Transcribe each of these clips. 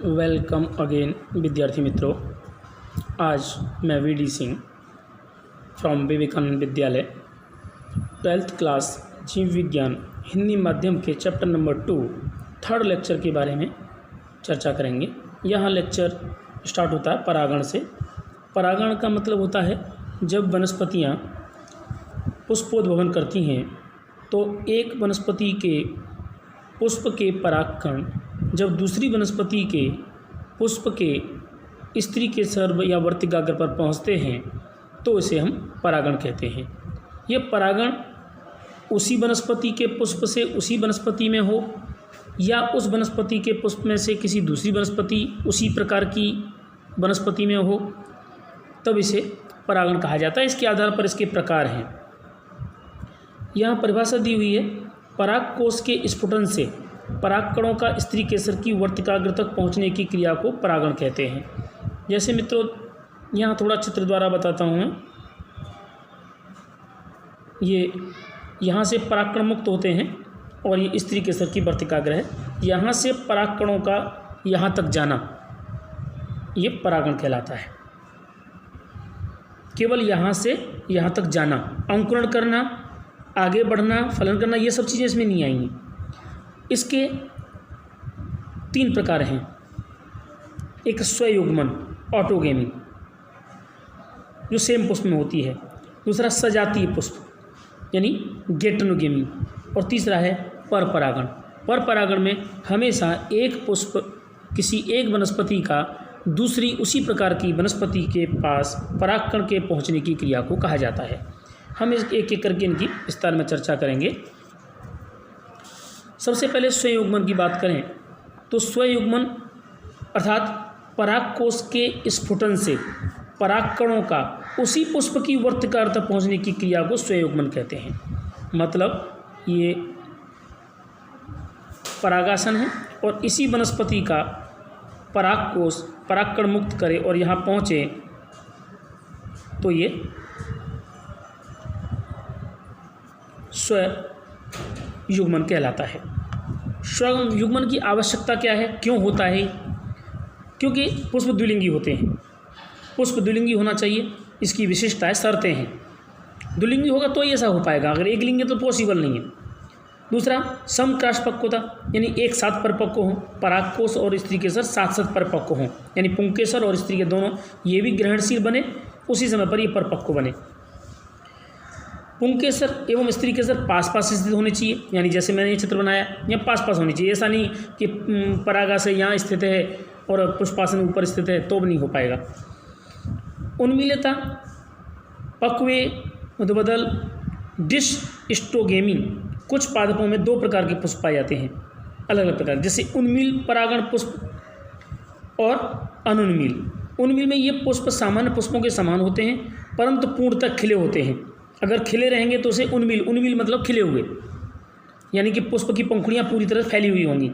Welcome again विद्यार्थी मित्रों। आज मैं वी.डी. सिंह फ्रॉम विवेकानंद विद्यालय 12th क्लास जीव विज्ञान हिंदी माध्यम के चैप्टर नंबर 2 थर्ड लेक्चर के बारे में चर्चा करेंगे। यहाँ लेक्चर स्टार्ट होता है परागण से। परागण का मतलब होता है जब वनस्पतियाँ पुष्पोद्भवन करती हैं तो एक वनस्पति के पुष्प के परागकण जब दूसरी वनस्पति के पुष्प के स्त्री के सर्व या वर्तिकाग्र पर पहुंचते हैं तो इसे हम परागण कहते हैं। ये परागण उसी वनस्पति के पुष्प से उसी वनस्पति में हो या उस वनस्पति के पुष्प में से किसी दूसरी वनस्पति उसी प्रकार की वनस्पति में हो तब इसे परागण कहा जाता है। इसके आधार पर इसके प्रकार हैं। यहाँ परिभाषा दी हुई है, पराग कोष के स्फुटन से परागकणों का स्त्री केसर की वर्तिकाग्र तक पहुँचने की क्रिया को परागण कहते हैं। जैसे मित्रों यहाँ थोड़ा चित्र द्वारा बताता हूँ। ये यहाँ से परागकण मुक्त होते हैं और ये स्त्री केसर की वर्तिकाग्र है। यहाँ से परागकणों का यहाँ तक जाना ये परागण कहलाता है। केवल यहाँ से यहाँ तक जाना, अंकुरण करना, आगे बढ़ना, फलन करना, ये सब चीज़ें इसमें नहीं आएंगी। इसके 3 प्रकार हैं। एक स्वयुग्मन ऑटोगेमी जो सेम पुष्प में होती है, दूसरा सजातीय पुष्प यानी गेटनोगेमी, और तीसरा है परपरागण। परपरागण में हमेशा एक पुष्प किसी एक वनस्पति का दूसरी उसी प्रकार की वनस्पति के पास परागकण के पहुंचने की क्रिया को कहा जाता है। हम एक एक करके इनकी विस्तार में चर्चा करेंगे। सबसे पहले स्वयुग्मन की बात करें तो स्वयुग्मन अर्थात परागकोश के स्फुटन से परागकणों का उसी पुष्प की वर्तिकाग्र तक पहुंचने की क्रिया को स्वयुग्मन कहते हैं। मतलब ये परागासन है और इसी वनस्पति का परागकोश परागकण मुक्त करे और यहाँ पहुँचे तो ये स्वयुग्मन कहलाता है। स्वयुग्मन की आवश्यकता क्या है, क्यों होता है? क्योंकि पुष्प द्विलिंगी होते हैं। पुष्प द्विलिंगी होना चाहिए, इसकी विशिष्टताएं, शर्तें हैं। द्विलिंगी होगा तो ही ऐसा हो पाएगा, अगर एक लिंगी तो पॉसिबल नहीं है। दूसरा समक्रासपक्वता यानी एक साथ परिपक्व हों, परागकोश और स्त्री केसर साथ साथ परिपक्व हों, यानी पुंकेसर और स्त्री के दोनों ये भी ग्रहणशील बने, उसी समय पर ये परिपक्व बने। पुंकेसर एवं स्त्री केसर पास पास स्थित होने चाहिए, यानी जैसे मैंने ये चित्र बनाया यहाँ पास पास होनी चाहिए। ऐसा नहीं कि परागाशय यहाँ स्थित है और पुष्पासन ऊपर स्थित है तो भी नहीं हो पाएगा। उन्मीलता पक्वे मुदबदल डिस्टोगेमी। कुछ पादपों में 2 प्रकार के पुष्प पाए जाते हैं, अलग अलग प्रकार, जैसे उन्मील परागण पुष्प और अनुन्मील। उन्मील में ये पुष्प सामान्य पुष्पों के समान होते हैं परंतु पूर्णतः खिले होते हैं। अगर खिले रहेंगे तो उसे उन्मील मतलब खिले हुए, यानी कि पुष्प की पंखुड़ियाँ पूरी तरह फैली हुई होंगी।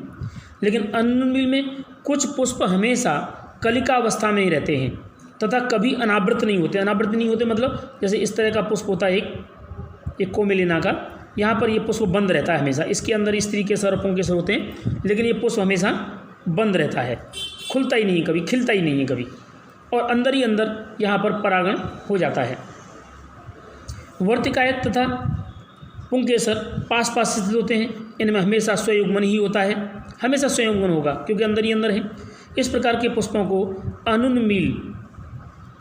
लेकिन अनुन्मील में कुछ पुष्प हमेशा कलिका अवस्था में ही रहते हैं तथा कभी अनावृत नहीं होते। अनावृत नहीं होते मतलब जैसे इस तरह का पुष्प होता है एक कोमेलिना का, यहाँ पर ये पुष्प बंद रहता है हमेशा। इसके अंदर स्त्री के सर पुंकेसर होते हैं लेकिन ये पुष्प हमेशा बंद रहता है, खुलता ही नहीं, कभी खिलता ही नहीं है कभी, और अंदर ही अंदर यहाँ पर परागण हो जाता है। वर्तिकायक तथा पुंकेसर पास पास स्थित होते हैं, इनमें हमेशा स्वयुग्मन ही होता है, हमेशा स्वयुग्मन होगा क्योंकि अंदर ही अंदर है। इस प्रकार के पुष्पों को अनुन्मील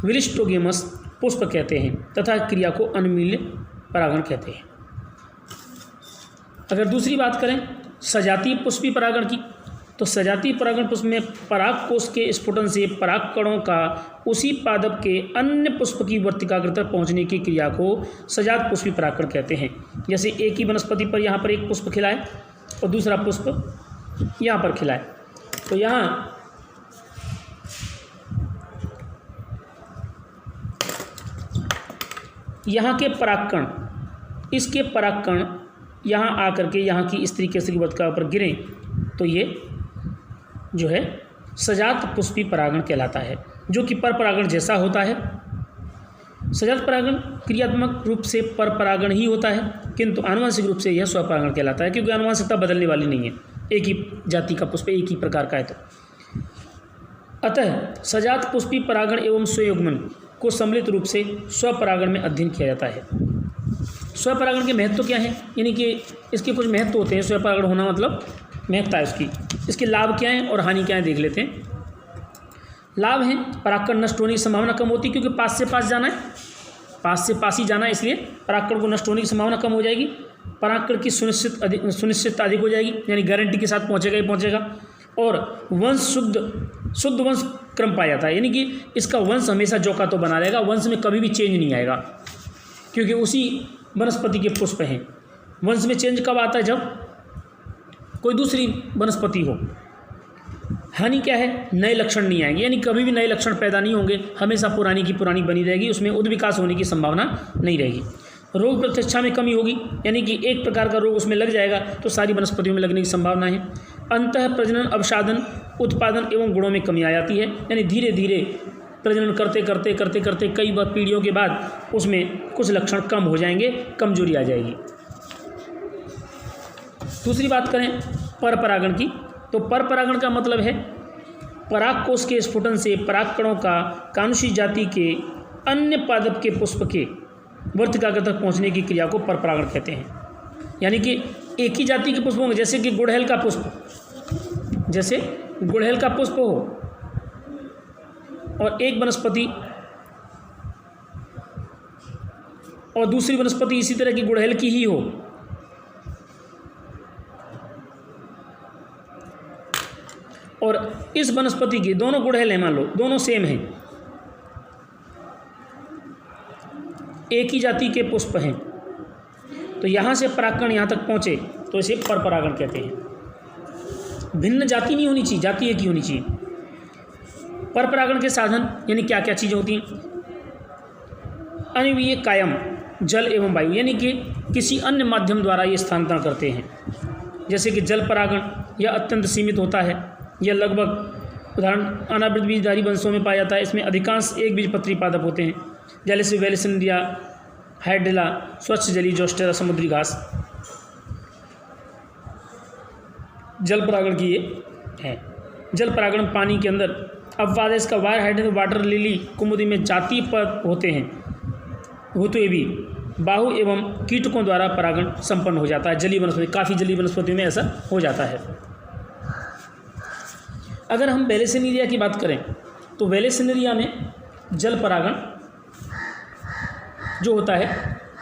विलिस्टोगेमस पुष्प कहते हैं तथा क्रिया को अनुमील परागण कहते हैं। अगर दूसरी बात करें सजातीय पुष्पी परागण की, तो सजातीय परागण पुष्प में परागकोश के स्फुटन से परागकणों का उसी पादप के अन्य पुष्प की वर्तिकाग्र तक पहुँचने की क्रिया को सजात पुष्पी परागण कहते हैं। जैसे एक ही वनस्पति पर यहाँ पर एक पुष्प खिलाए और दूसरा पुष्प यहाँ पर खिलाए, तो यहाँ के परागकण, इसके परागकण यहाँ आकर के यहाँ की स्त्री केसर की वर्तिका पर गिरें तो ये जो है सजात पुष्पी परागण कहलाता है, जो कि परपरागण जैसा होता है। सजात परागण क्रियात्मक रूप से परपरागण ही होता है किंतु आनुवंशिक रूप से यह स्वपरागण कहलाता है, क्योंकि आनुवंशिकता बदलने वाली नहीं है। एक ही जाति का पुष्प एक ही प्रकार का है। तो अतः सजात पुष्पी परागण एवं स्वयुग्मन को सम्मिलित रूप से स्वपरागण में अध्ययन किया जाता है। स्वपरागण के महत्व क्या है, यानी कि इसके कुछ महत्व होते हैं। स्वपरागण होना मतलब महत्ता है उसकी, इसके लाभ क्या हैं और हानि क्या है देख लेते हैं। लाभ है, परागकण नष्ट होने की संभावना कम होती है, क्योंकि पास से पास जाना है, पास से पास ही जाना है, इसलिए परागकण को नष्ट होने की संभावना कम हो जाएगी। परागकण की सुनिश्चितता अधिक हो जाएगी, यानी गारंटी के साथ पहुँचेगा ही पहुँचेगा। और वंश शुद्ध वंश क्रम पाया जाता है, यानी कि इसका वंश हमेशा जो का तो बना रहेगा, वंश में कभी भी चेंज नहीं आएगा, क्योंकि उसी वनस्पति के पुष्प हैं। वंश में चेंज कब आता है, जब कोई दूसरी वनस्पति हो। हानि क्या है, नए लक्षण नहीं आएंगे, यानी कभी भी नए लक्षण पैदा नहीं होंगे, हमेशा पुरानी की पुरानी बनी रहेगी, उसमें उद्विकास होने की संभावना नहीं रहेगी। रोग प्रतिरक्षा में कमी होगी, यानी कि एक प्रकार का रोग उसमें लग जाएगा तो सारी वनस्पतियों में लगने की संभावना है। अंतः प्रजनन, अवसादन, उत्पादन एवं गुणों में कमी आ जाती है, यानी धीरे धीरे प्रजनन करते करते करते करते कई बार पीढ़ियों के बाद उसमें कुछ लक्षण कम हो जाएंगे, कमजोरी आ जाएगी। दूसरी बात करें परपरागण की, तो परपरागण का मतलब है परागकोश के स्फुटन से परागकणों का कानुषी जाति के अन्य पादप के पुष्प के वर्तिकाग्र तक पहुंचने की क्रिया को परपरागण कहते हैं। यानी कि एक ही जाति के पुष्प होंगे, जैसे कि गुड़हल का पुष्प, जैसे गुड़हल का पुष्प हो और एक वनस्पति और दूसरी वनस्पति इसी तरह की गुड़हल की ही हो, और इस वनस्पति की दोनों गुड़हल हैं, मान लो दोनों सेम हैं, एक ही जाति के पुष्प हैं, तो यहाँ से परागकण यहाँ तक पहुँचे तो इसे परपरागण कहते हैं। भिन्न जाति नहीं होनी चाहिए, जाति एक ही होनी चाहिए। परपरागण के साधन यानी क्या क्या चीज़ें होती हैं, अनिवीय कायम, जल एवं वायु, यानी कि किसी अन्य माध्यम द्वारा ये स्थानांतरण करते हैं। जैसे कि जल परागण यह अत्यंत सीमित होता है, यह लगभग उदाहरण अनावृत बीजधारी वंशों में पाया जाता है। इसमें अधिकांश एक बीजपत्री पादप होते हैं, जैसे वेलिसिंडिया, हाइड्रिला, स्वच्छ जली, जोस्टेरा, समुद्री घास। जल परागण की ये है। जल परागण पानी के अंदर, अपवाद है इसका वायर हाइड्रेट, वाटर लिली, कुमुदी में जाति पर होते हैं, हुए भी बाहु एवं कीटकों द्वारा परागण संपन्न हो जाता है। जलीय वनस्पति, काफ़ी जलीय वनस्पतियों में ऐसा हो जाता है। अगर हम वेलिसिनेरिया की बात करें तो वेलिसिनेरिया में जल परागण जो होता है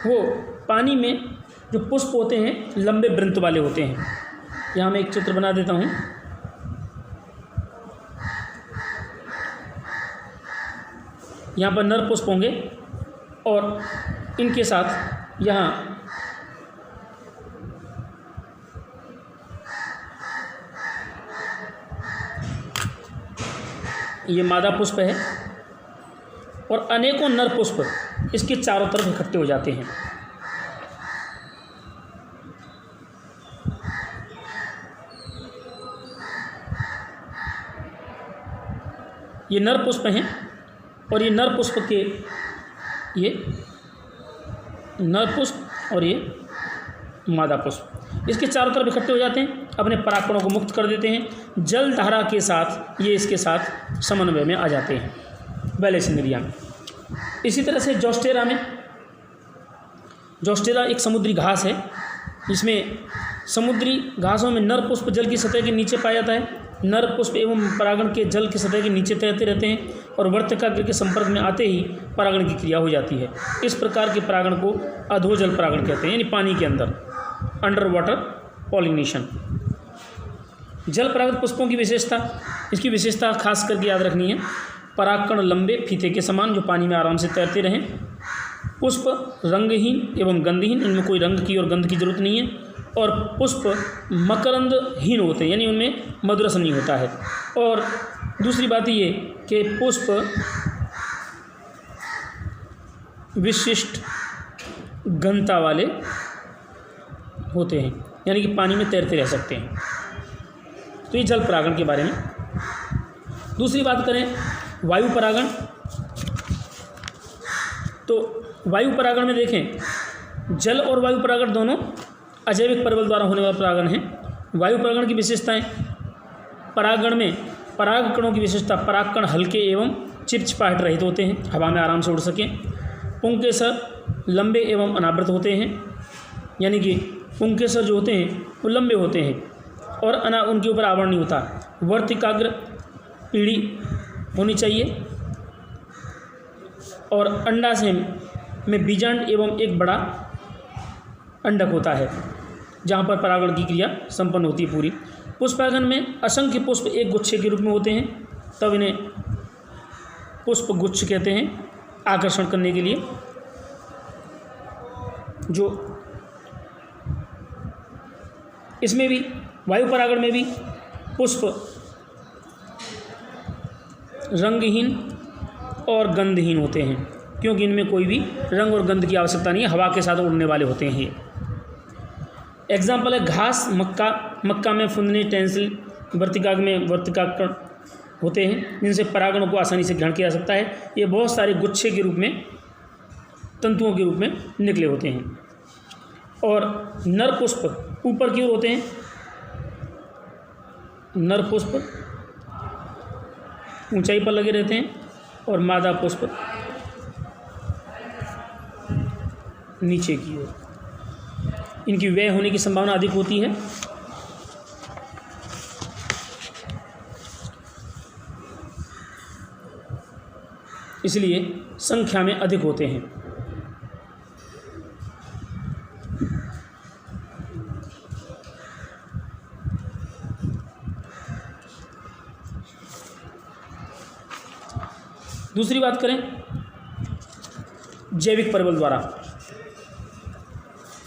वो पानी में जो पुष्प होते हैं लंबे वृंत वाले होते हैं। यहाँ मैं एक चित्र बना देता हूँ। यहाँ पर नर पुष्प होंगे और इनके साथ यहाँ ये मादा पुष्प है और अनेकों नर पुष्प इसके चारों तरफ इकट्ठे हो जाते हैं। ये नर पुष्प हैं और ये नर पुष्प के ये नर पुष्प और ये मादा पुष्प इसके चारों तरफ इकट्ठे हो जाते हैं, अपने परागकणों को मुक्त कर देते हैं। जल धारा के साथ ये इसके साथ समन्वय में आ जाते हैं वेलिसिनेरिया में। इसी तरह से जोस्टेरा में, जोस्टेरा एक समुद्री घास है, इसमें समुद्री घासों में नर पुष्प जल की सतह के नीचे पाया जाता है। नर पुष्प एवं परागण के जल की सतह के नीचे तैरते रहते हैं और वर्तिकाग्र के संपर्क में आते ही परागण की क्रिया हो जाती है। इस प्रकार के परागण को अधोजल परागण कहते हैं, यानी पानी के अंदर, अंडर वाटर पॉलिनेशन। जल परागण पुष्पों की विशेषता, इसकी विशेषता खास करके याद रखनी है। परागकण लंबे फीते के समान जो पानी में आराम से तैरते रहें। पुष्प रंगहीन एवं गंधहीन, इनमें कोई रंग की और गंध की जरूरत नहीं है। और पुष्प मकरंदहीन होते हैं, यानी उनमें मधुरस नहीं होता है। और दूसरी बात ये कि पुष्प विशिष्ट घनता वाले होते हैं, यानी कि पानी में तैरते रह सकते हैं। तो ये जल परागण के बारे में। दूसरी बात करें वायु परागण, तो वायु परागण में देखें जल और वायु परागण दोनों अजैविक परिबल द्वारा होने वाला परागण है। वायु परागण की विशेषताएं, परागण में परागकणों की विशेषता, परागकण हल्के एवं चिपचिपाहट रहित होते हैं, हवा में आराम से उड़ सकें। पुंकेसर लंबे एवं अनावृत होते हैं, यानी कि पुंकेसर जो होते हैं वो लंबे होते हैं और उनके ऊपर आवरण नहीं होता। वर्तिकाग्र पीढ़ी होनी चाहिए और अंडाशय में बीजांड एवं एक बड़ा अंडक होता है जहाँ पर परागण की क्रिया संपन्न होती है पूरी। पुष्पागन में असंख्य पुष्प एक गुच्छे के रूप में होते हैं, तब इन्हें पुष्प गुच्छ कहते हैं, आकर्षण करने के लिए। जो इसमें भी वायु परागण में भी पुष्प रंगहीन और गंधहीन होते हैं, क्योंकि इनमें कोई भी रंग और गंध की आवश्यकता नहीं है, हवा के साथ उड़ने वाले होते हैं ये। एग्जाम्पल है घास, मक्का। मक्का में फुंदनी, टेंसिल, वर्तिकाग्र में वर्तिकाग्र होते हैं जिनसे परागणों को आसानी से ग्रहण किया जा सकता है। ये बहुत सारे गुच्छे के रूप में, तंतुओं के रूप में निकले होते हैं। और नर पुष्प ऊपर की ओर होते हैं, नर पुष्प ऊंचाई पर लगे रहते हैं और मादा पुष्प नीचे की ओर। इनकी व्यय होने की संभावना अधिक होती है। इसलिए संख्या में अधिक होते हैं। दूसरी बात करें जैविक परबल द्वारा।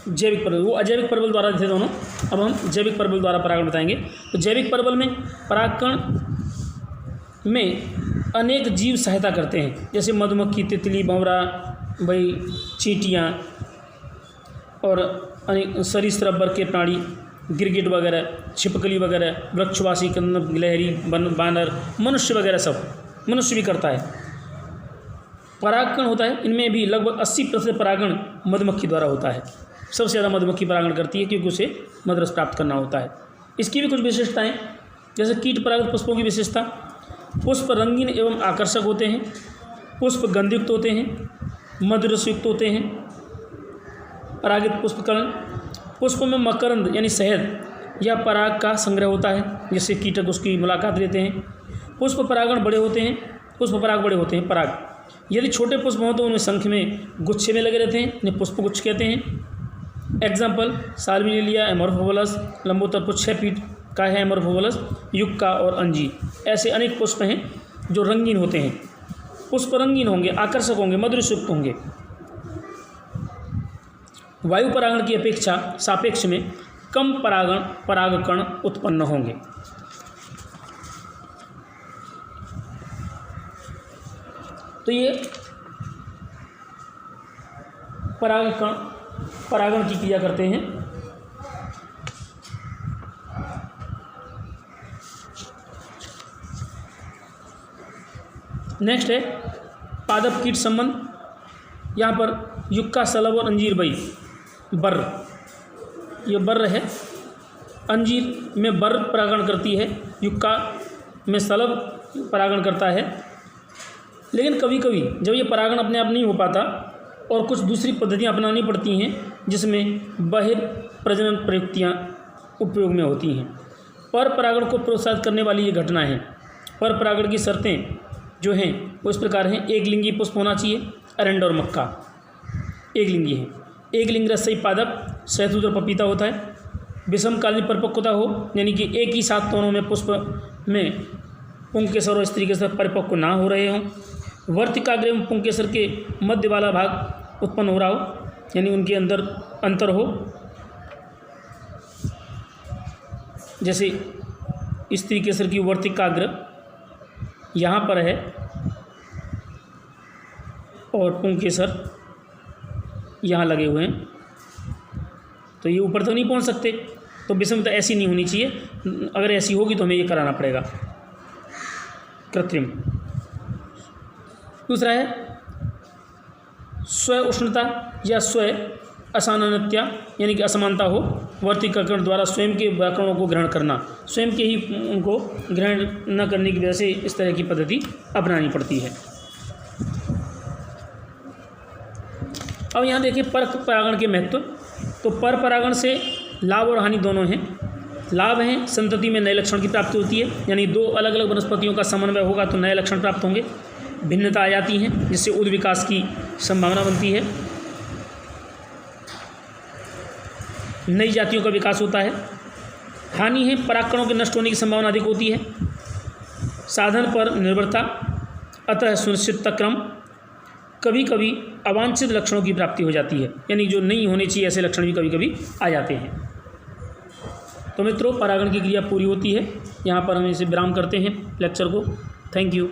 जैविक परबल, वो अजैविक परबल द्वारा थे दोनों, अब हम जैविक परबल द्वारा परागण बताएंगे। तो जैविक परबल में परागकण में अनेक जीव सहायता करते हैं, जैसे मधुमक्खी, तितली, भंवरा, भाई चींटियाँ और अनेक सरीसृप वर्ग के प्राणी, गिरगिट वगैरह, छिपकली वगैरह, वृक्षवासी, कन्न, गिलहरी, बानर, मनुष्य वगैरह सब, मनुष्य भी करता है। परागकण होता है, इनमें भी लगभग 80% परागण मधुमक्खी द्वारा होता है। सबसे ज़्यादा मधुमक्खी परागण करती है क्योंकि उसे मदरस प्राप्त करना होता है। इसकी भी कुछ विशेषताएं, जैसे कीट परागित पुष्पों की विशेषता, पुष्प रंगीन एवं आकर्षक होते हैं, पुष्प गंधयुक्त होते हैं, मधुरसयुक्त होते हैं। परागित पुष्पकर्ण, पुष्प में मकरंद यानी शहद या पराग का संग्रह होता है, जिससे कीटक उसकी मुलाकात लेते हैं। पुष्प परागण बड़े होते हैं, पुष्प पराग बड़े होते हैं। पराग यदि छोटे पुष्प हों तो उनमें संख में गुच्छे में लगे रहते हैं, इन्हें पुष्प गुच्छ कहते हैं। एग्जाम्पल साल्विनिलिया, एमोर्फोबलस, लंबोत्तर पुष्प 6 फीट का है एमोर्फोबलस, युक्का और अंजीर। ऐसे अनेक पुष्प हैं जो रंगीन होते हैं। पुष्प रंगीन होंगे, आकर्षक होंगे, मधुरयुक्त होंगे। वायु परागण की अपेक्षा सापेक्ष में कम परागकण उत्पन्न होंगे। तो ये परागण की क्रिया करते हैं। नेक्स्ट है पादप कीट संबंध। यहाँ पर युक्का, सलब और अंजीर बई, बर्र, ये बर्र है। अंजीर में बर्र परागण करती है, युक्का में सलब परागण करता है। लेकिन कभी कभी जब ये परागण अपने आप नहीं हो पाता और कुछ दूसरी पद्धतियाँ अपनानी पड़ती हैं, जिसमें बाहिर प्रजनन प्रयुक्तियाँ उपयोग में होती हैं। पर परागण को प्रोत्साहित करने वाली ये घटना है। पर परागण की शर्तें जो हैं वो इस प्रकार हैं। एक लिंगी पुष्प होना चाहिए, अरंड और मक्का एक लिंगी है। एक लिंग रसई पादप, शहतूत और पपीता होता है। विषमकालीन परिपक्वता हो, यानी कि एक ही साथ दोनों में पुष्प में पुंकेसर और स्त्री के साथ परिपक्व ना हो रहे हों। वर्तिकाग्र एवं पुंकेसर के मध्य वाला भाग उत्पन्न हो रहा हो, यानी उनके अंदर अंतर हो। जैसे स्त्री केसर की वर्तिकाग्र यहाँ पर है और पुंकेसर यहाँ लगे हुए हैं, तो ये ऊपर तो नहीं पहुँच सकते। तो विषमता ऐसी नहीं होनी चाहिए। अगर ऐसी होगी तो हमें ये कराना पड़ेगा, कृत्रिम। दूसरा है स्व उष्णता या स्व असानन्यता यानी कि असमानता हो, वर्गीकरण द्वारा स्वयं के व्याकरणों को ग्रहण करना, स्वयं के ही उनको ग्रहण न करने की वजह से इस तरह की पद्धति अपनानी पड़ती है। अब यहाँ देखिए पर परागण के महत्व। तो पर परागण से लाभ और हानि दोनों हैं। लाभ हैं, संतति में नए लक्षण की प्राप्ति होती है, यानी दो अलग अलग वनस्पतियों का समन्वय होगा तो नए लक्षण प्राप्त होंगे। भिन्नता आ जाती हैं जिससे उद विकास की संभावना बनती है, नई जातियों का विकास होता है। हानि है, परागकणों के नष्ट होने की संभावना अधिक होती है। साधन पर निर्भरता, अतः सुनिश्चितता क्रम, कभी कभी अवांछित लक्षणों की प्राप्ति हो जाती है, यानी जो नहीं होने चाहिए ऐसे लक्षण भी कभी कभी आ जाते हैं। तो मित्रों, परागण की क्रिया पूरी होती है। यहाँ पर हम इसे विराम करते हैं लेक्चर को। Thank you.